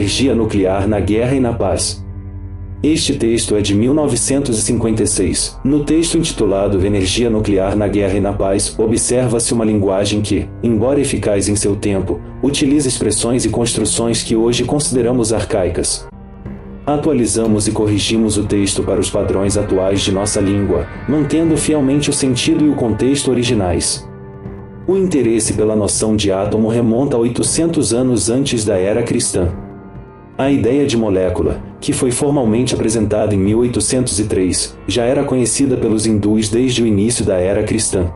energia nuclear na guerra e na paz. Este texto é de 1956. No texto intitulado Energia Nuclear na Guerra e na Paz, observa-se uma linguagem que, embora eficaz em seu tempo, utiliza expressões e construções que hoje consideramos arcaicas. Atualizamos e corrigimos o texto para os padrões atuais de nossa língua, mantendo fielmente o sentido e o contexto originais. O interesse pela noção de átomo remonta a 800 anos antes da era cristã. A ideia de molécula, que foi formalmente apresentada em 1803, já era conhecida pelos hindus desde o início da era cristã.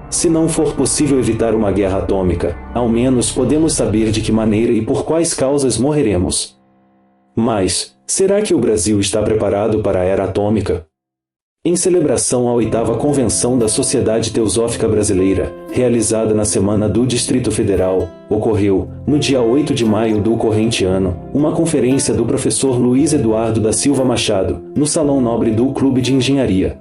Se não for possível evitar uma guerra atômica, ao menos podemos saber de que maneira e por quais causas morreremos. Mas, será que o Brasil está preparado para a era atômica? Em celebração à 8ª Convenção da Sociedade Teosófica Brasileira, realizada na Semana do Distrito Federal, ocorreu, no dia 8 de maio do corrente ano, uma conferência do professor Luiz Eduardo da Silva Machado, no Salão Nobre do Clube de Engenharia.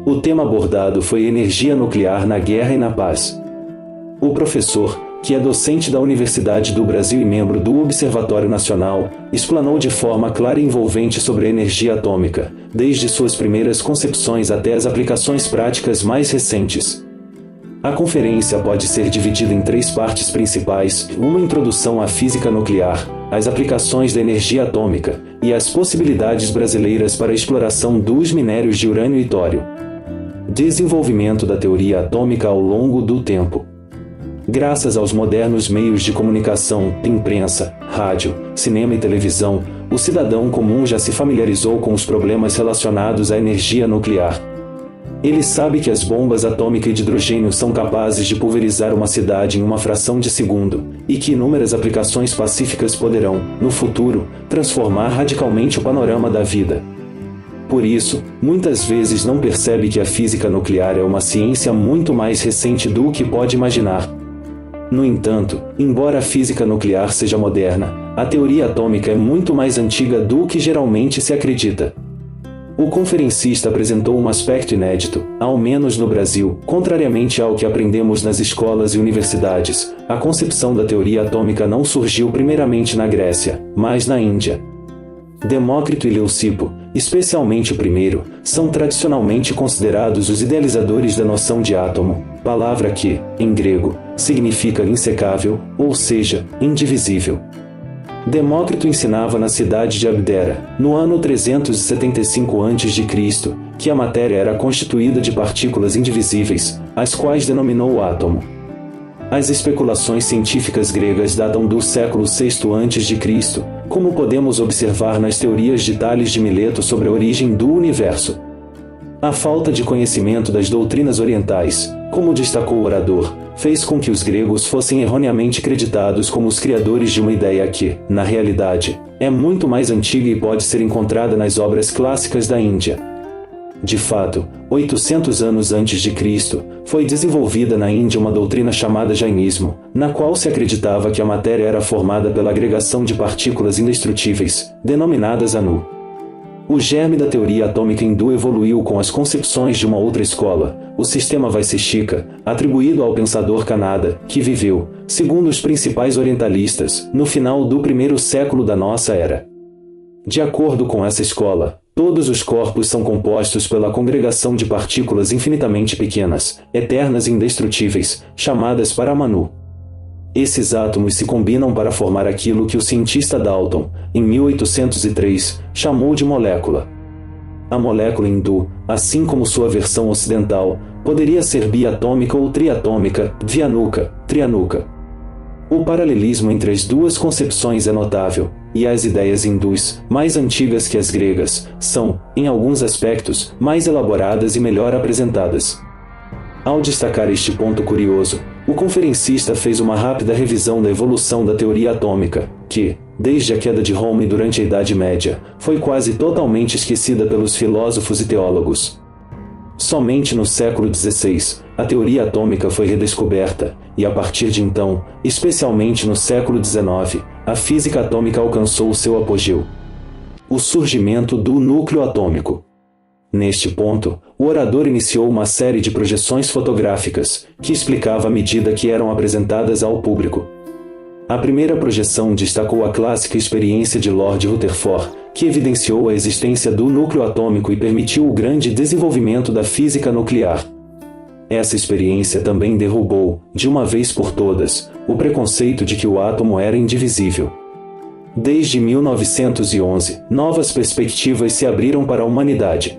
O tema abordado foi energia nuclear na guerra e na paz. O professor, que é docente da Universidade do Brasil e membro do Observatório Nacional, explanou de forma clara e envolvente sobre a energia atômica, desde suas primeiras concepções até as aplicações práticas mais recentes. A conferência pode ser dividida em 3 partes principais: uma introdução à física nuclear, as aplicações da energia atômica e as possibilidades brasileiras para a exploração dos minérios de urânio e tório. Desenvolvimento da teoria atômica ao longo do tempo. Graças aos modernos meios de comunicação, imprensa, rádio, cinema e televisão, o cidadão comum já se familiarizou com os problemas relacionados à energia nuclear. Ele sabe que as bombas atômica e de hidrogênio são capazes de pulverizar uma cidade em uma fração de segundo, e que inúmeras aplicações pacíficas poderão, no futuro, transformar radicalmente o panorama da vida. Por isso, muitas vezes não percebe que a física nuclear é uma ciência muito mais recente do que pode imaginar. No entanto, embora a física nuclear seja moderna, a teoria atômica é muito mais antiga do que geralmente se acredita. O conferencista apresentou um aspecto inédito, ao menos no Brasil, contrariamente ao que aprendemos nas escolas e universidades. A concepção da teoria atômica não surgiu primeiramente na Grécia, mas na Índia. Demócrito e Leucipo, especialmente o primeiro, são tradicionalmente considerados os idealizadores da noção de átomo, palavra que, em grego, significa insecável, ou seja, indivisível. Demócrito ensinava na cidade de Abdera, no ano 375 a.C., que a matéria era constituída de partículas indivisíveis, as quais denominou átomo. As especulações científicas gregas datam do século VI a.C., como podemos observar nas teorias de Tales de Mileto sobre a origem do universo. A falta de conhecimento das doutrinas orientais, como destacou o orador, fez com que os gregos fossem erroneamente creditados como os criadores de uma ideia que, na realidade, é muito mais antiga e pode ser encontrada nas obras clássicas da Índia. De fato, 800 anos antes de Cristo, foi desenvolvida na Índia uma doutrina chamada Jainismo, na qual se acreditava que a matéria era formada pela agregação de partículas indestrutíveis, denominadas Anu. O germe da teoria atômica hindu evoluiu com as concepções de uma outra escola, o sistema Vaiseshika, atribuído ao pensador Kanada, que viveu, segundo os principais orientalistas, no final do 1º século da nossa era. De acordo com essa escola, todos os corpos são compostos pela congregação de partículas infinitamente pequenas, eternas e indestrutíveis, chamadas Paramanu. Esses átomos se combinam para formar aquilo que o cientista Dalton, em 1803, chamou de molécula. A molécula hindu, assim como sua versão ocidental, poderia ser biatômica ou triatômica, dvianuka, trianuka. O paralelismo entre as duas concepções é notável, e as ideias hindus, mais antigas que as gregas, são, em alguns aspectos, mais elaboradas e melhor apresentadas. Ao destacar este ponto curioso, o conferencista fez uma rápida revisão da evolução da teoria atômica, que, desde a queda de Roma e durante a Idade Média, foi quase totalmente esquecida pelos filósofos e teólogos. Somente no século XVI, a teoria atômica foi redescoberta, e a partir de então, especialmente no século XIX, a física atômica alcançou seu apogeu. O surgimento do núcleo atômico. Neste ponto, o orador iniciou uma série de projeções fotográficas, que explicava a medida que eram apresentadas ao público. A primeira projeção destacou a clássica experiência de Lord Rutherford, que evidenciou a existência do núcleo atômico e permitiu o grande desenvolvimento da física nuclear. Essa experiência também derrubou, de uma vez por todas, o preconceito de que o átomo era indivisível. Desde 1911, novas perspectivas se abriram para a humanidade.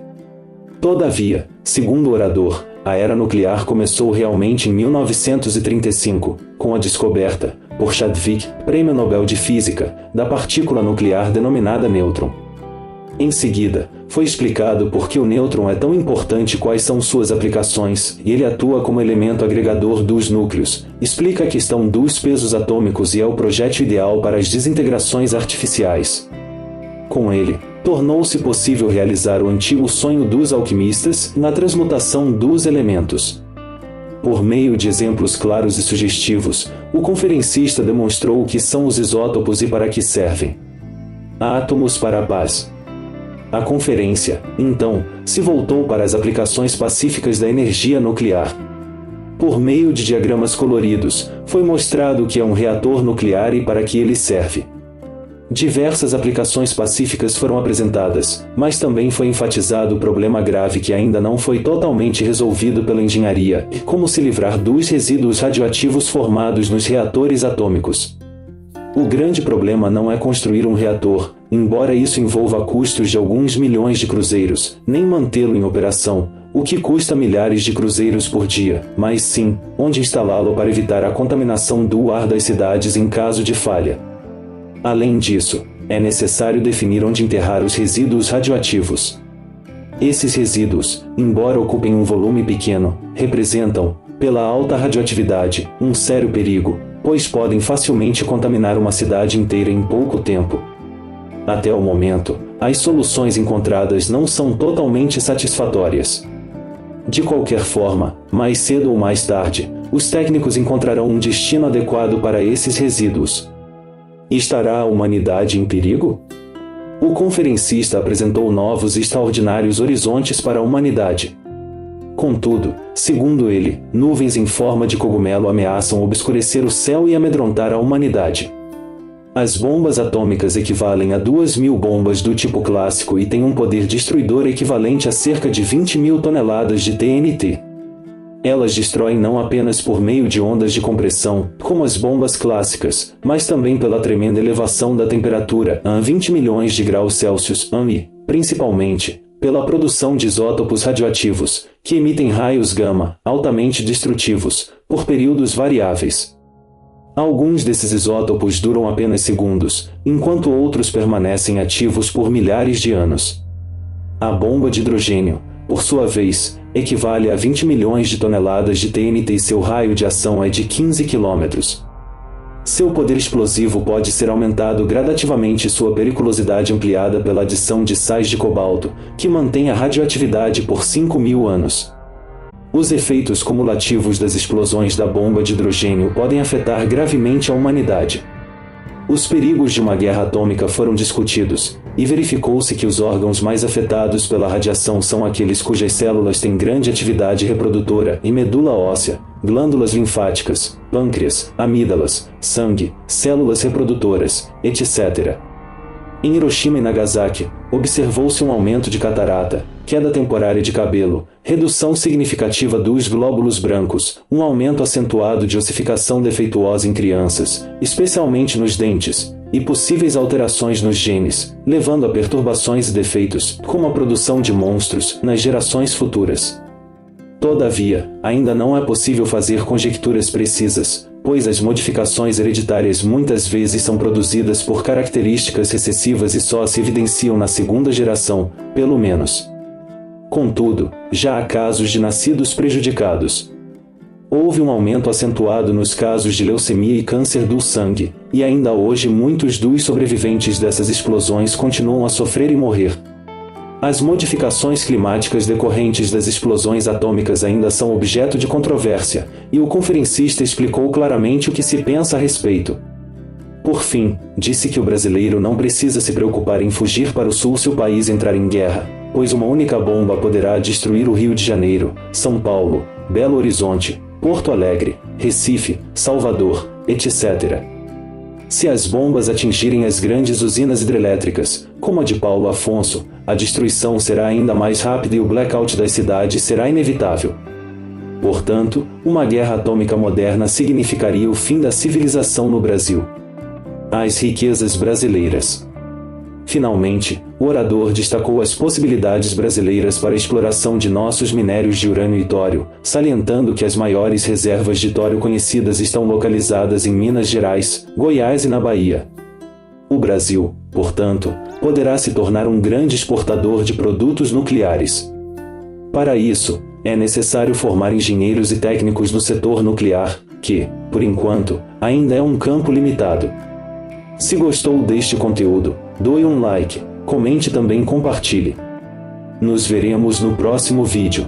Todavia, segundo o orador, a era nuclear começou realmente em 1935, com a descoberta, por Chadwick, Prêmio Nobel de Física, da partícula nuclear denominada nêutron. Em seguida, foi explicado por que o nêutron é tão importante e quais são suas aplicações, e ele atua como elemento agregador dos núcleos, explica a questão dos pesos atômicos e é o projétil ideal para as desintegrações artificiais. Com ele, tornou-se possível realizar o antigo sonho dos alquimistas na transmutação dos elementos. Por meio de exemplos claros e sugestivos, o conferencista demonstrou o que são os isótopos e para que servem. Átomos para a paz. A conferência, então, se voltou para as aplicações pacíficas da energia nuclear. Por meio de diagramas coloridos, foi mostrado o que é um reator nuclear e para que ele serve. Diversas aplicações pacíficas foram apresentadas, mas também foi enfatizado o problema grave que ainda não foi totalmente resolvido pela engenharia, como se livrar dos resíduos radioativos formados nos reatores atômicos. O grande problema não é construir um reator, embora isso envolva custos de alguns milhões de cruzeiros, nem mantê-lo em operação, o que custa milhares de cruzeiros por dia, mas sim, onde instalá-lo para evitar a contaminação do ar das cidades em caso de falha. Além disso, é necessário definir onde enterrar os resíduos radioativos. Esses resíduos, embora ocupem um volume pequeno, representam, pela alta radioatividade, um sério perigo, pois podem facilmente contaminar uma cidade inteira em pouco tempo. Até o momento, as soluções encontradas não são totalmente satisfatórias. De qualquer forma, mais cedo ou mais tarde, os técnicos encontrarão um destino adequado para esses resíduos. Estará a humanidade em perigo? O conferencista apresentou novos e extraordinários horizontes para a humanidade. Contudo, segundo ele, nuvens em forma de cogumelo ameaçam obscurecer o céu e amedrontar a humanidade. As bombas atômicas equivalem a 2.000 bombas do tipo clássico e têm um poder destruidor equivalente a cerca de 20.000 toneladas de TNT. Elas destroem não apenas por meio de ondas de compressão, como as bombas clássicas, mas também pela tremenda elevação da temperatura a 20 milhões de graus Celsius e, principalmente, pela produção de isótopos radioativos, que emitem raios gama, altamente destrutivos, por períodos variáveis. Alguns desses isótopos duram apenas segundos, enquanto outros permanecem ativos por milhares de anos. A bomba de hidrogênio, por sua vez, equivale a 20 milhões de toneladas de TNT e seu raio de ação é de 15 quilômetros. Seu poder explosivo pode ser aumentado gradativamente e sua periculosidade ampliada pela adição de sais de cobalto, que mantém a radioatividade por 5.000 anos. Os efeitos cumulativos das explosões da bomba de hidrogênio podem afetar gravemente a humanidade. Os perigos de uma guerra atômica foram discutidos, e verificou-se que os órgãos mais afetados pela radiação são aqueles cujas células têm grande atividade reprodutora e medula óssea, glândulas linfáticas, pâncreas, amígdalas, sangue, células reprodutoras, etc. Em Hiroshima e Nagasaki, observou-se um aumento de catarata, queda temporária de cabelo, redução significativa dos glóbulos brancos, um aumento acentuado de ossificação defeituosa em crianças, especialmente nos dentes, e possíveis alterações nos genes, levando a perturbações e defeitos, como a produção de monstros, nas gerações futuras. Todavia, ainda não é possível fazer conjecturas precisas, pois as modificações hereditárias muitas vezes são produzidas por características recessivas e só se evidenciam na segunda geração, pelo menos. Contudo, já há casos de nascidos prejudicados. Houve um aumento acentuado nos casos de leucemia e câncer do sangue, e ainda hoje muitos dos sobreviventes dessas explosões continuam a sofrer e morrer. As modificações climáticas decorrentes das explosões atômicas ainda são objeto de controvérsia, e o conferencista explicou claramente o que se pensa a respeito. Por fim, disse que o brasileiro não precisa se preocupar em fugir para o sul se o país entrar em guerra, pois uma única bomba poderá destruir o Rio de Janeiro, São Paulo, Belo Horizonte, Porto Alegre, Recife, Salvador, etc. Se as bombas atingirem as grandes usinas hidrelétricas, como a de Paulo Afonso, a destruição será ainda mais rápida e o blackout das cidades será inevitável. Portanto, uma guerra atômica moderna significaria o fim da civilização no Brasil. As riquezas brasileiras. Finalmente, o orador destacou as possibilidades brasileiras para a exploração de nossos minérios de urânio e tório, salientando que as maiores reservas de tório conhecidas estão localizadas em Minas Gerais, Goiás e na Bahia. O Brasil, portanto, poderá se tornar um grande exportador de produtos nucleares. Para isso, é necessário formar engenheiros e técnicos no setor nuclear, que, por enquanto, ainda é um campo limitado. Se gostou deste conteúdo, doe um like, comente e também compartilhe. Nos veremos no próximo vídeo.